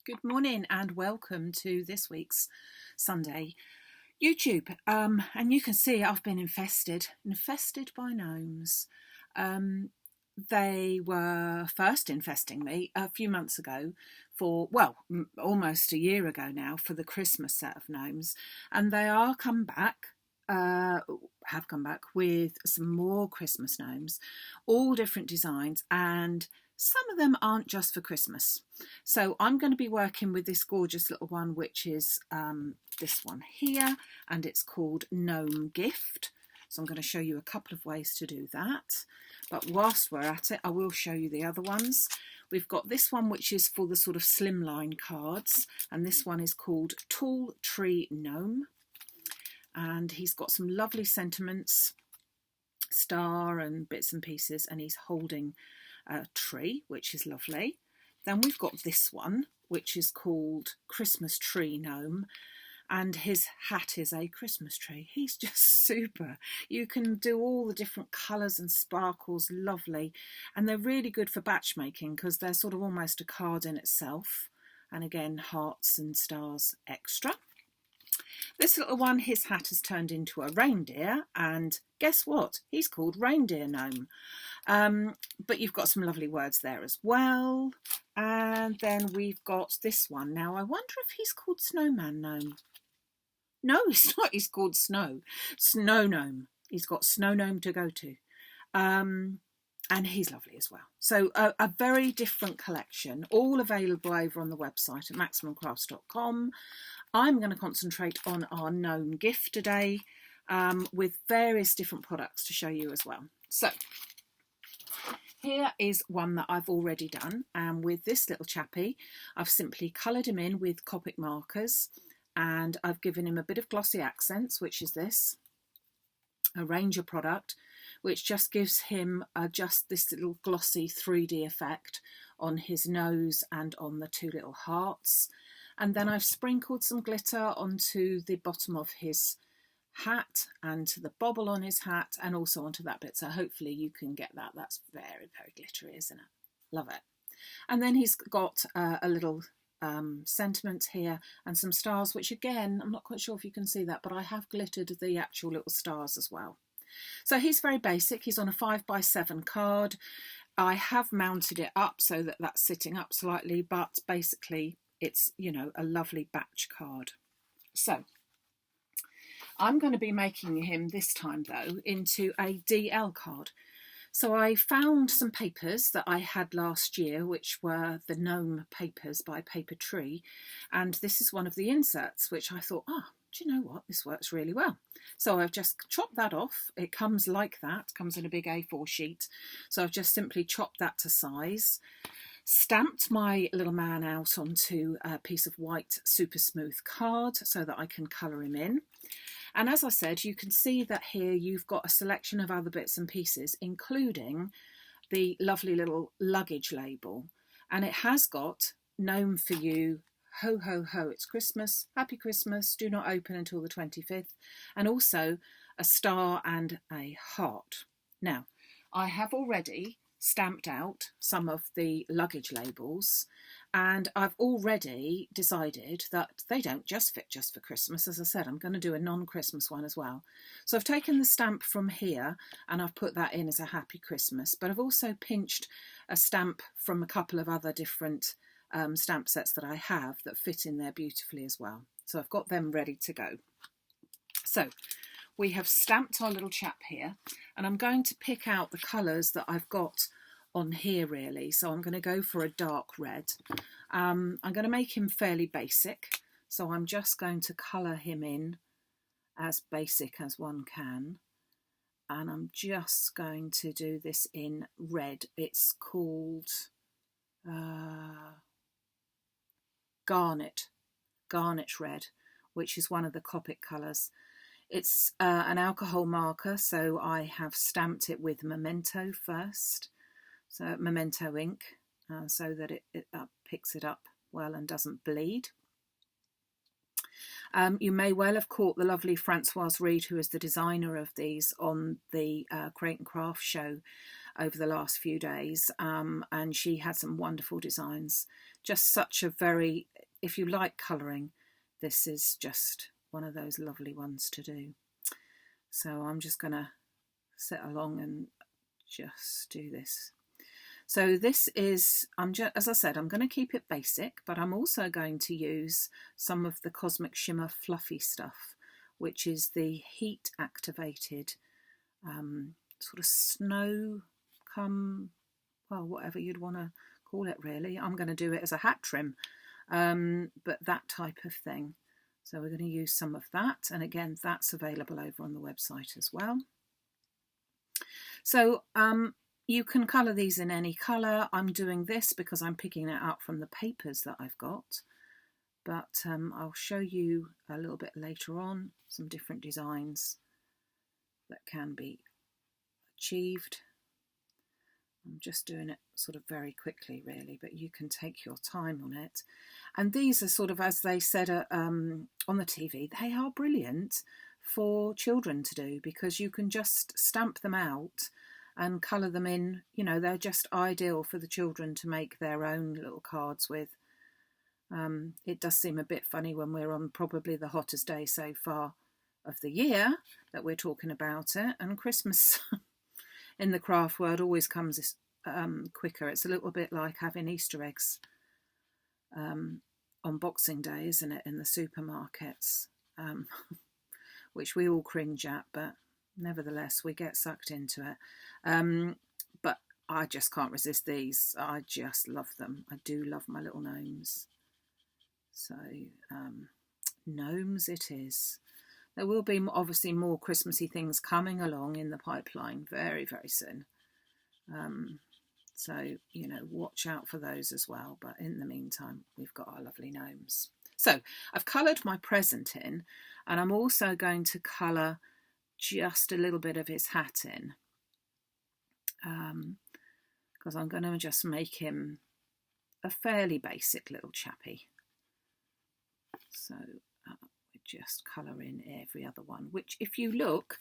Good morning and welcome to this week's Sunday YouTube. And you can see I've been infested by gnomes. They were first infesting me a few months ago for, well, almost a year ago now, for the Christmas set of gnomes. And they are have come back with some more Christmas gnomes, all different designs, and some of them aren't just for Christmas. So I'm going to be working with this gorgeous little one, which is this one here, and it's called Gnome Gift. So I'm going to show you a couple of ways to do that. But whilst we're at it, I will show you the other ones. We've got this one, which is for the sort of slimline cards, and this one is called Tall Tree Gnome. And he's got some lovely sentiments, star and bits and pieces, and he's holding a tree, which is lovely. Then we've got this one, which is called Christmas Tree Gnome, and his hat is a Christmas tree. He's just super. You can do all the different colours and sparkles, lovely, and they're really good for batch making because they're sort of almost a card in itself, and again, hearts and stars extra. This little one, his hat has turned into a reindeer, and guess what? He's called Reindeer Gnome. But you've got some lovely words there as well. And then we've got this one. Now, I wonder if he's called Snowman Gnome. No, he's not. He's called Snow Gnome. He's got Snow Gnome to go to. And he's lovely as well. So a very different collection, all available over on the website at maximumcrafts.com. I'm going to concentrate on our gnome gift today with various different products to show you as well. So here is one that I've already done, and with this little chappy, I've simply coloured him in with Copic markers, and I've given him a bit of glossy accents, which is this, a Ranger product, which just gives him just this little glossy 3D effect on his nose and on the two little hearts. And then I've sprinkled some glitter onto the bottom of his hat and to the bobble on his hat and also onto that bit. So hopefully you can get that. That's very, very glittery, isn't it? Love it. And then he's got a little sentiment here and some stars, which again, I'm not quite sure if you can see that, but I have glittered the actual little stars as well. So he's very basic. He's on a 5x7 card. I have mounted it up so that that's sitting up slightly, but basically it's, you know, a lovely batch card. So I'm going to be making him this time though into a DL card. So I found some papers that I had last year, which were the Gnome papers by Paper Tree, and this is one of the inserts, which I thought, do you know what, this works really well. So I've just chopped that off. It comes like that, comes in a big A4 sheet. So I've just simply chopped that to size, stamped my little man out onto a piece of white super smooth card so that I can colour him in. And as I said, you can see that here you've got a selection of other bits and pieces, including the lovely little luggage label. And it has got Gnome for you, ho, ho, ho, it's Christmas, happy Christmas, do not open until the 25th, and also a star and a heart. Now, I have already stamped out some of the luggage labels, and I've already decided that they don't just fit just for Christmas. As I said, I'm going to do a non-Christmas one as well. So I've taken the stamp from here and I've put that in as a happy Christmas, but I've also pinched a stamp from a couple of other different stamp sets that I have that fit in there beautifully as well. So I've got them ready to go. So we have stamped our little chap here, and I'm going to pick out the colours that I've got on here really. So I'm going to go for a dark red. I'm going to make him fairly basic, so I'm just going to colour him in as basic as one can, and I'm just going to do this in red. It's called Garnet Red, which is one of the Copic colours. It's an alcohol marker, so I have stamped it with Memento first, so Memento ink, so that it picks it up well and doesn't bleed. You may well have caught the lovely Francoise Reed, who is the designer of these, on the Create and Craft show over the last few days, and she had some wonderful designs. Just such a very if you like colouring, this is just one of those lovely ones to do. So I'm just going to sit along and just do this. So this is, as I said, I'm going to keep it basic, but I'm also going to use some of the Cosmic Shimmer Fluffy stuff, which is the heat activated sort of snow well, whatever you'd want to call it really. I'm going to do it as a hat trim, but that type of thing. So we're going to use some of that, and again, that's available over on the website as well. So you can colour these in any colour. I'm doing this because I'm picking it out from the papers that I've got, but I'll show you a little bit later on some different designs that can be achieved. I'm just doing it sort of very quickly really, but you can take your time on it. And these are sort of, as they said on the TV, they are brilliant for children to do, because you can just stamp them out and colour them in. You know, they're just ideal for the children to make their own little cards with. It does seem a bit funny when we're on probably the hottest day so far of the year that we're talking about it, and Christmas in the craft world always comes quicker. It's a little bit like having Easter eggs on Boxing Day, isn't it, in the supermarkets, which we all cringe at, but nevertheless we get sucked into it. But I just can't resist these. I just love them. I do love my little gnomes. So gnomes it is. There will be obviously more Christmassy things coming along in the pipeline very, very soon. So, you know, watch out for those as well. But in the meantime, we've got our lovely gnomes. So I've coloured my present in, and I'm also going to colour just a little bit of his hat in, because I'm going to just make him a fairly basic little chappy. So just colour in every other one, which if you look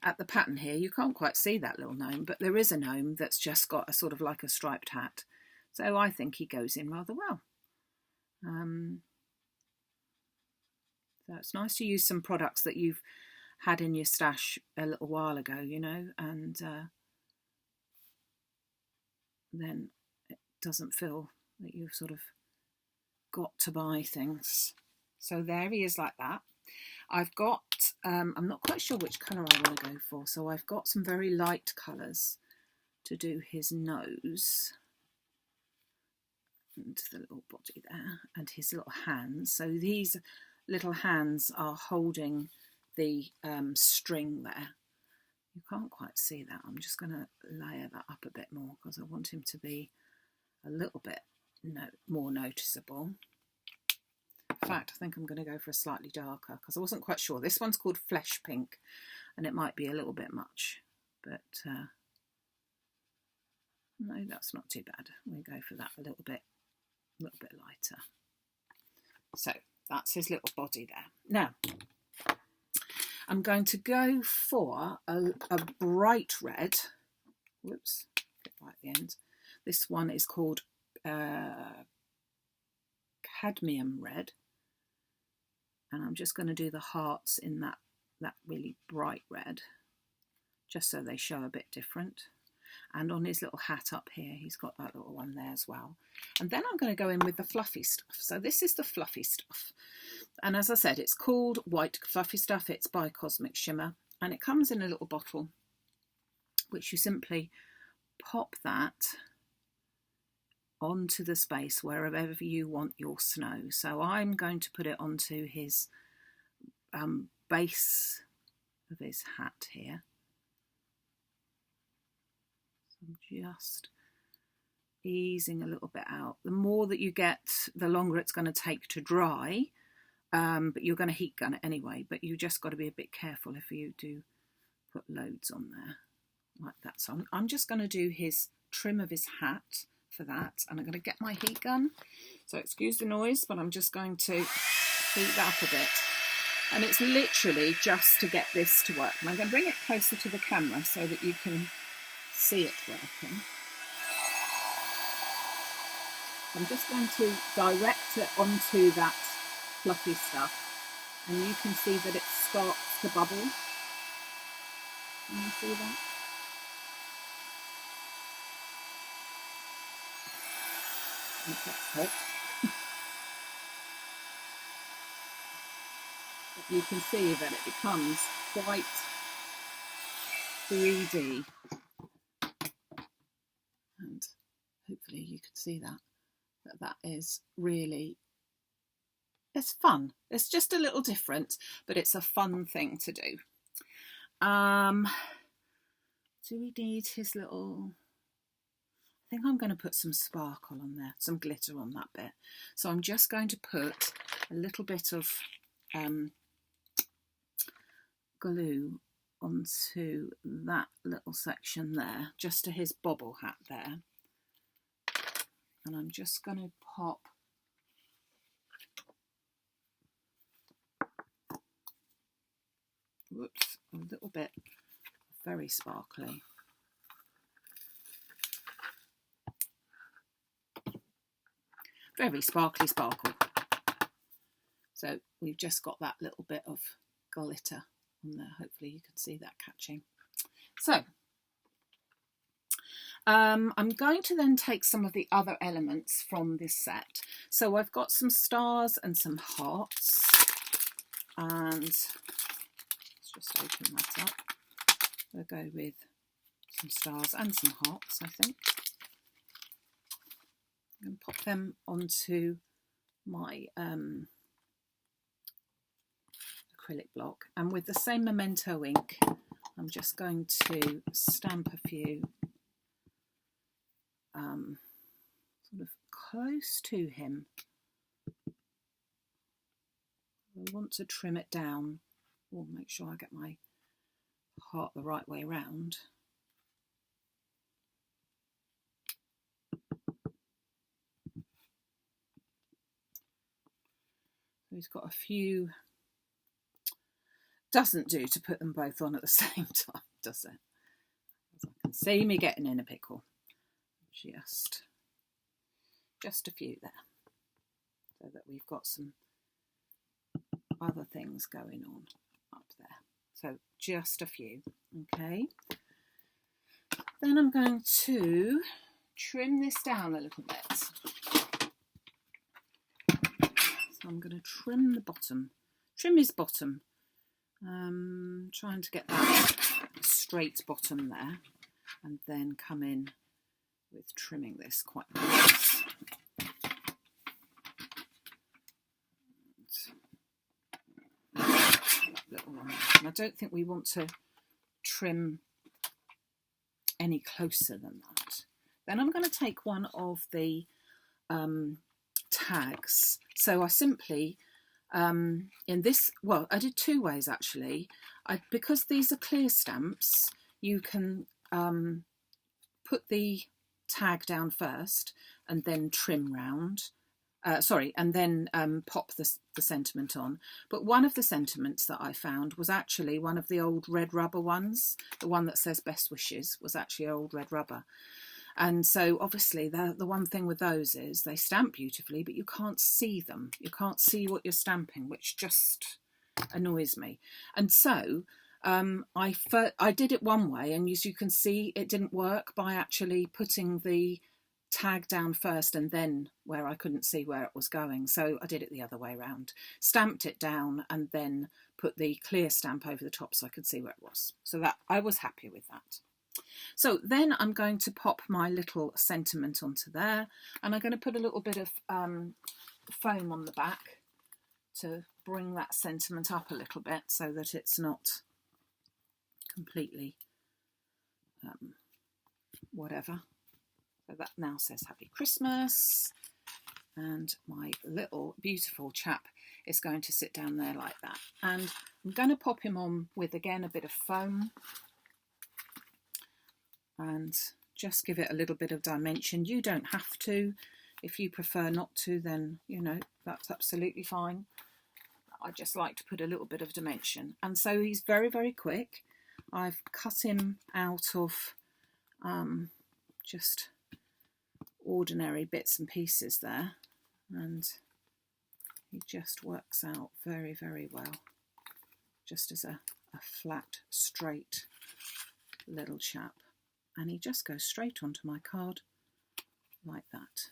at the pattern here, you can't quite see that little gnome, but there is a gnome that's just got a sort of like a striped hat. So I think he goes in rather well. So it's nice to use some products that you've had in your stash a little while ago, you know, and then it doesn't feel that you've sort of got to buy things. So there he is like that. I've got, I'm not quite sure which colour I want to go for, so I've got some very light colours to do his nose and the little body there and his little hands. So these little hands are holding the string there. You can't quite see that. I'm just going to layer that up a bit more because I want him to be a little bit more noticeable. In fact, I think I'm going to go for a slightly darker because I wasn't quite sure. This one's called Flesh Pink, and it might be a little bit much, but no, that's not too bad. We'll go for that a little bit lighter. So that's his little body there. Now, I'm going to go for a bright red. Whoops, get right at the end. This one is called cadmium red. And I'm just going to do the hearts in that really bright red, just so they show a bit different. And on his little hat up here, he's got that little one there as well. And then I'm going to go in with the fluffy stuff. So this is the fluffy stuff. And as I said, it's called White Fluffy Stuff. It's by Cosmic Shimmer. And it comes in a little bottle, which you simply pop that onto the space wherever you want your snow. So I'm going to put it onto his base of his hat here. So I'm just easing a little bit out. The more that you get, the longer it's going to take to dry, but you're going to heat gun it anyway, but you just got to be a bit careful if you do put loads on there like that. So I'm just going to do his trim of his hat for that, and I'm going to get my heat gun, so excuse the noise, but I'm just going to heat that up a bit, and it's literally just to get this to work. And I'm going to bring it closer to the camera so that you can see it working. I'm just going to direct it onto that fluffy stuff, and you can see that it starts to bubble. Can you see that? That's it. You can see that it becomes quite 3D, and hopefully you can see that is really, it's fun. It's just a little different, but it's a fun thing to do. Do we need his little, I think I'm going to put some sparkle on there, some glitter on that bit. So I'm just going to put a little bit of glue onto that little section there, just to his bobble hat there. And I'm just going to pop a little bit very sparkly. Very sparkly sparkle. So we've just got that little bit of glitter on there. Hopefully you can see that catching. So I'm going to then take some of the other elements from this set. So I've got some stars and some hearts, and let's just open that up. We'll go with some stars and some hearts, I think. I'm going to pop them onto my acrylic block, and with the same Memento ink I'm just going to stamp a few sort of close to him. I want to trim it down, or make sure I get my heart the right way round. He's got a few. Doesn't do to put them both on at the same time, does it? As I can see me getting in a pickle. Just a few there, so that we've got some other things going on up there. So just a few, okay. Then I'm going to trim this down a little bit. So I'm going to trim the bottom, trim his bottom. Trying to get that straight bottom there, and then come in with trimming this quite nice. Little one. And I don't think we want to trim any closer than that. Then I'm going to take one of the tags. So I simply in this, well, I did two ways actually. Because these are clear stamps, you can put the tag down first and then trim round. And then pop the sentiment on. But one of the sentiments that I found was actually one of the old red rubber ones. The one that says best wishes was actually old red rubber. And so obviously the one thing with those is they stamp beautifully, but you can't see them. You can't see what you're stamping, which just annoys me. And so I did it one way, and as you can see, it didn't work by actually putting the tag down first and then where I couldn't see where it was going. So I did it the other way around, stamped it down and then put the clear stamp over the top so I could see where it was. So that I was happy with that. So then I'm going to pop my little sentiment onto there, and I'm going to put a little bit of foam on the back to bring that sentiment up a little bit so that it's not completely whatever. So that now says Happy Christmas, and my little beautiful chap is going to sit down there like that. And I'm going to pop him on with, again, a bit of foam and just give it a little bit of dimension. You don't have to. If you prefer not to, then, you know, that's absolutely fine. I just like to put a little bit of dimension. And so he's very, very quick. I've cut him out of just ordinary bits and pieces there, and he just works out very, very well, just as a flat, straight little chap. And he just goes straight onto my card like that,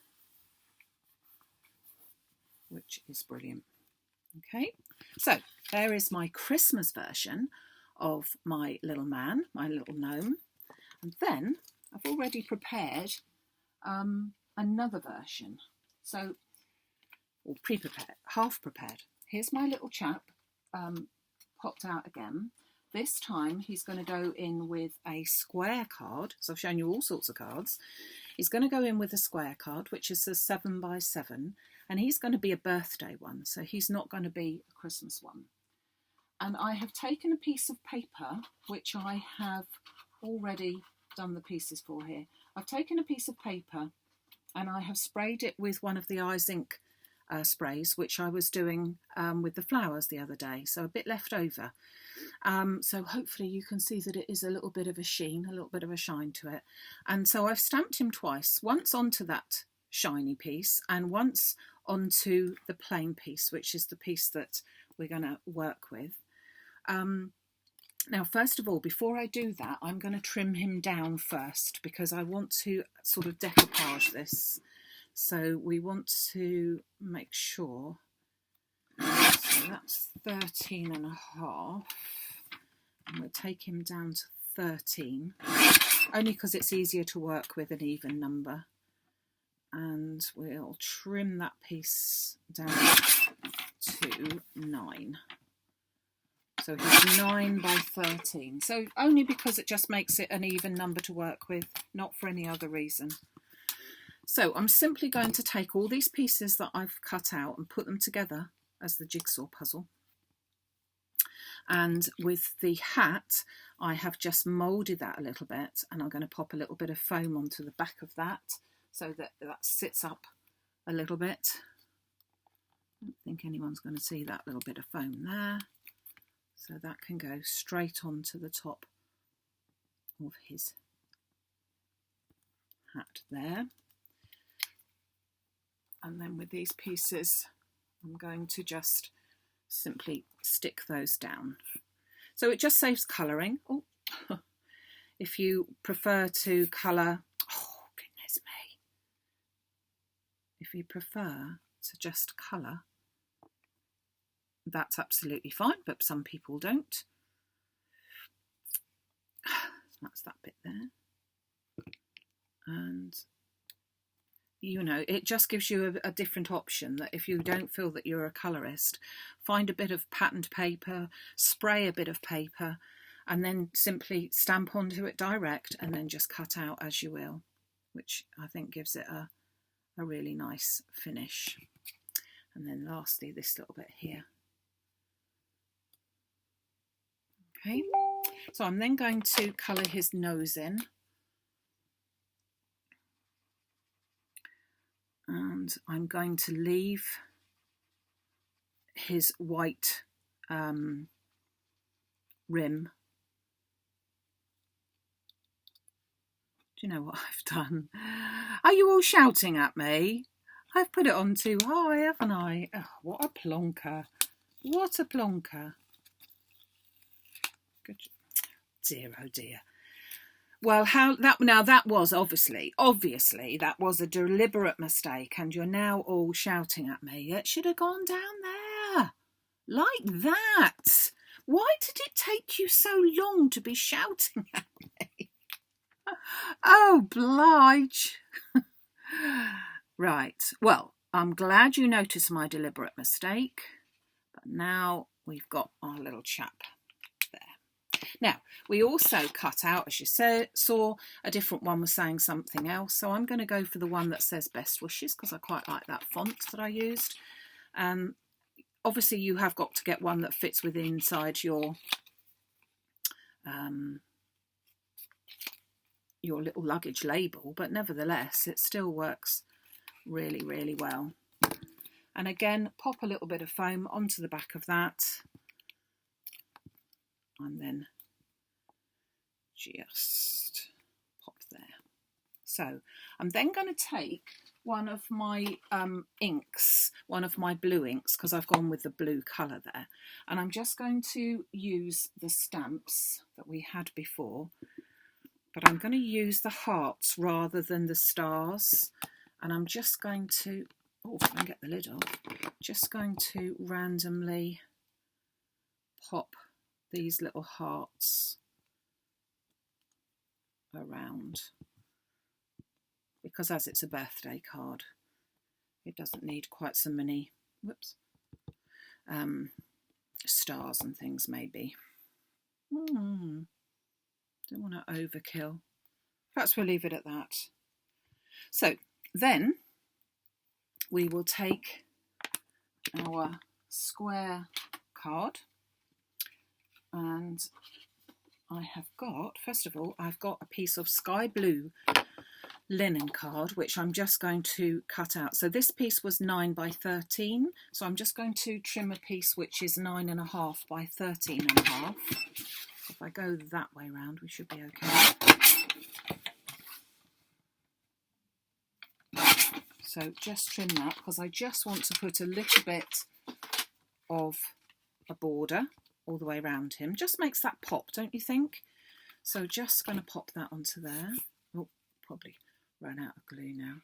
which is brilliant. Okay, so there is my Christmas version of my little man, my little gnome. And then I've already prepared another version. So, or pre-prepared, half prepared. Here's my little chap popped out again. This time he's going to go in with a square card. So I've shown you all sorts of cards. He's going to go in with a square card, which is a 7 by 7. And he's going to be a birthday one. So he's not going to be a Christmas one. And I have taken a piece of paper, which I have already done the pieces for here. I've taken a piece of paper and I have sprayed it with one of the eyes ink sprays, which I was doing with the flowers the other day, so a bit left over. So hopefully you can see that it is a little bit of a sheen, a little bit of a shine to it. And so I've stamped him twice, once onto that shiny piece and once onto the plain piece, which is the piece that we're going to work with. Now, first of all, before I do that, I'm going to trim him down first because I want to sort of decoupage this. So we want to make sure, so that's 13 and a half, and we'll take him down to 13, only because it's easier to work with an even number. And we'll trim that piece down to 9. So he's 9 by 13. So only because it just makes it an even number to work with, not for any other reason. So I'm simply going to take all these pieces that I've cut out and put them together as the jigsaw puzzle. And with the hat, I have just moulded that a little bit, and I'm going to pop a little bit of foam onto the back of that so that that sits up a little bit. I don't think anyone's going to see that little bit of foam there. So that can go straight onto the top of his hat there. And then with these pieces, I'm going to just simply stick those down. So it just saves colouring. Oh, if you prefer to colour, oh goodness me. If you prefer to just colour, that's absolutely fine, but some people don't. That's that bit there. And you know, it just gives you a different option, that if you don't feel that you're a colourist, find a bit of patterned paper, spray a bit of paper, and then simply stamp onto it direct and then just cut out as you will, which I think gives it a really nice finish. And then lastly, this little bit here. Okay, so I'm then going to colour his nose in. And I'm going to leave his white rim. Do you know what I've done? Are you all shouting at me? I've put it on too high, haven't I? Oh, what a plonker. What a plonker. Good. Dear, oh dear. Well, that was obviously that was a deliberate mistake, and you're now all shouting at me. It should have gone down there, like that. Why did it take you so long to be shouting at me? Oh, Blige. Right, well, I'm glad you noticed my deliberate mistake, but now we've got our little chap. Now, we also cut out, as you saw, a different one was saying something else. So I'm going to go for the one that says best wishes because I quite like that font that I used. Obviously, you have got to get one that fits within inside your little luggage label. But nevertheless, it still works really, really well. And again, pop a little bit of foam onto the back of that. And then just pop there. So I'm then going to take one of my inks, one of my blue inks, because I've gone with the blue colour there. And I'm just going to use the stamps that we had before, but I'm going to use the hearts rather than the stars. And I'm just going to, oh, if I can get the lid off, just going to randomly pop these little hearts around, because as it's a birthday card, it doesn't need quite so many, whoops, stars and things maybe. Don't want to overkill. Perhaps we'll leave it at that. So then we will take our square card, and I have got, first of all, I've got a piece of sky blue linen card, which I'm just going to cut out. So this piece was 9 by 13, so I'm just going to trim a piece which is 9.5 by 13.5. If I go that way round, we should be okay. So just trim that, because I just want to put a little bit of a border all the way around him. Just makes that pop, don't you think? So just going to pop that onto there. Oh, probably run out of glue now.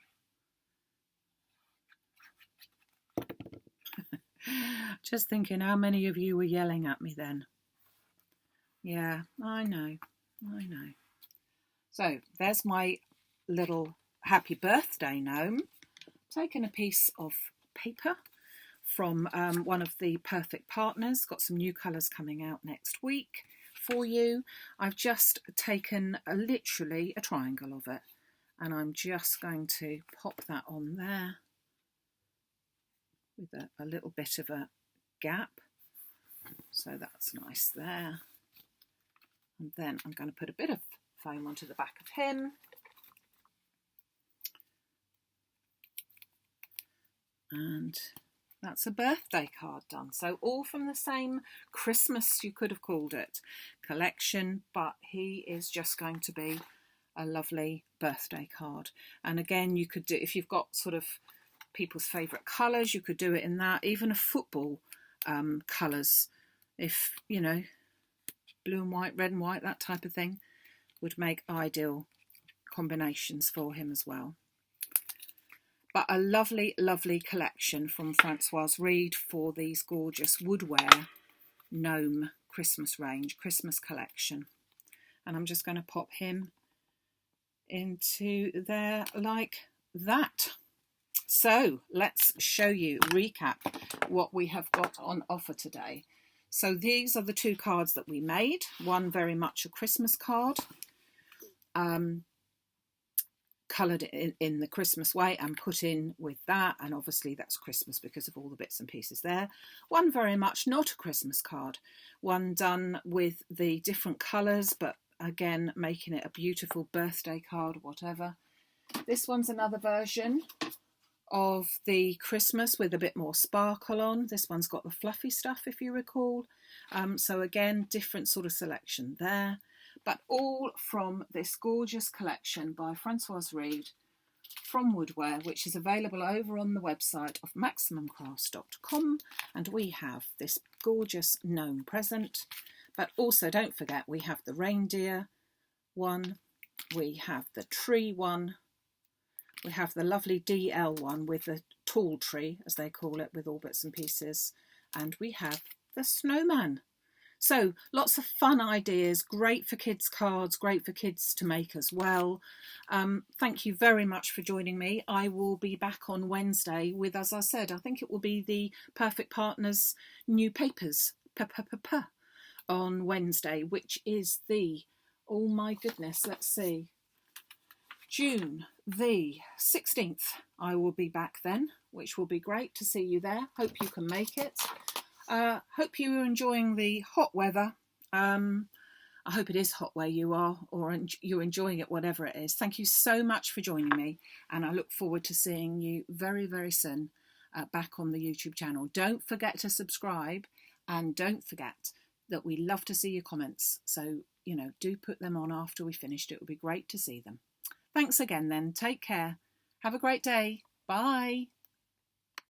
Just thinking how many of you were yelling at me then. Yeah, I know. So there's my little happy birthday gnome. Taken a piece of paper from one of the Perfect Partners. Got some new colours coming out next week for you. I've just taken literally a triangle of it, and I'm just going to pop that on there with a little bit of a gap. So that's nice there. And then I'm going to put a bit of foam onto the back of him. And that's a birthday card done. So all from the same Christmas, you could have called it, collection, but he is just going to be a lovely birthday card. And again, you could do, if you've got sort of people's favourite colours, you could do it in that, even a football colours, if, you know, blue and white, red and white, that type of thing, would make ideal combinations for him as well. But a lovely, lovely collection from Francoise Reed for these gorgeous Woodware Gnome Christmas range, Christmas collection. And I'm just going to pop him into there like that. So let's show you, recap what we have got on offer today. So these are the two cards that we made. One very much a Christmas card, coloured in the Christmas way and put in with that, and obviously that's Christmas because of all the bits and pieces there. One very much not a Christmas card, one done with the different colours, but again making it a beautiful birthday card, whatever. This one's another version of the Christmas with a bit more sparkle on. This one's got the fluffy stuff, if you recall. So again, different sort of selection there, but all from this gorgeous collection by Francoise Reed from Woodware, which is available over on the website of maximumcrafts.com. And we have this gorgeous gnome present, but also don't forget we have the reindeer one, we have the tree one, we have the lovely DL one with the tall tree, as they call it, with all bits and pieces, and we have the snowman. So lots of fun ideas, great for kids' cards, great for kids to make as well. Thank you very much for joining me. I will be back on Wednesday with, as I said, I think it will be the Perfect Partners new papers on Wednesday, which is the, oh my goodness, let's see, June the 16th. I will be back then, which will be great to see you there. Hope you can make it. Hope you are enjoying the hot weather. I hope it is hot where you are, or you're enjoying it, whatever it is. Thank you so much for joining me, and I look forward to seeing you very, very soon back on the YouTube channel. Don't forget to subscribe, and don't forget that we love to see your comments. So, you know, do put them on after we finished. It would be great to see them. Thanks again then. Take care. Have a great day. Bye.